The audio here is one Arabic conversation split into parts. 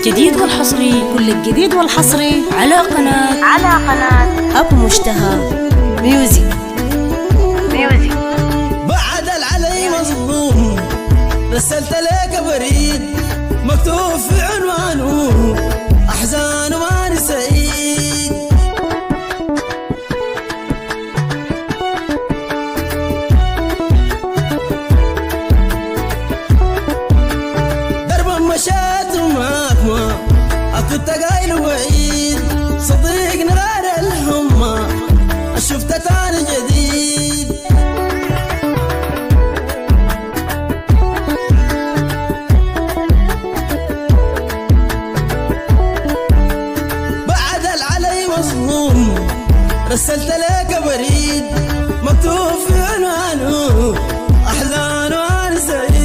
الجديد والحصري، كل الجديد والحصري على قناة أبو مشتهى ميوزك. بعد العلي مظلوم رسلت لك بريد مكتوب في عنوانه أحزان وأنا سعيد. دربا مشيت ومعاك ما كنت قايل وعيد صديقنا غير الهمة شفت تاني جديد. بعد العلي مظلوم رسلت لك بريد مكتوب في عنوانه أحزان وأنا سعيد.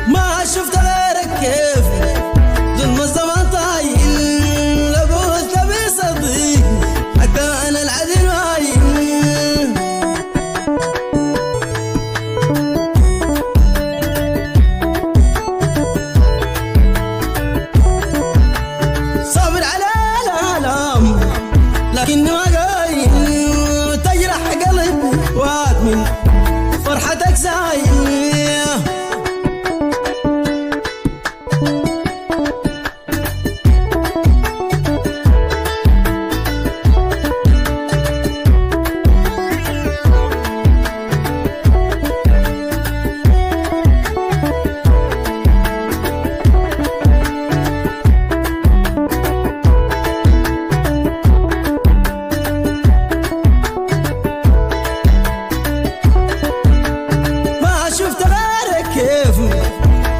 ما شفت غيرك كيف ظلم الزمان طايل، لو قلت بصديق حتى انا العدل وايل. صابر على الالام لكني ما قايل، تجرح قلبي وادمن فرحتك زايل. ما شفت غيرك كيف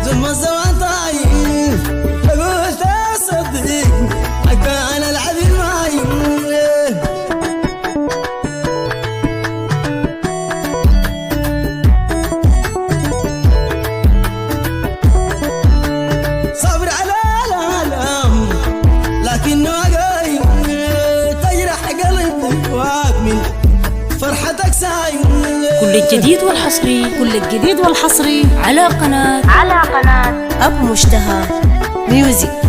ظلم الزمان طايل، قلت صدق حتى انا العدل مايل. صبر على الالام لكنه قايل، تجرح قلبي وادمن فرحتك سايل. كل الجديد والحصري، كل الجديد والحصري على قناة أبو مشتهى ميوزك.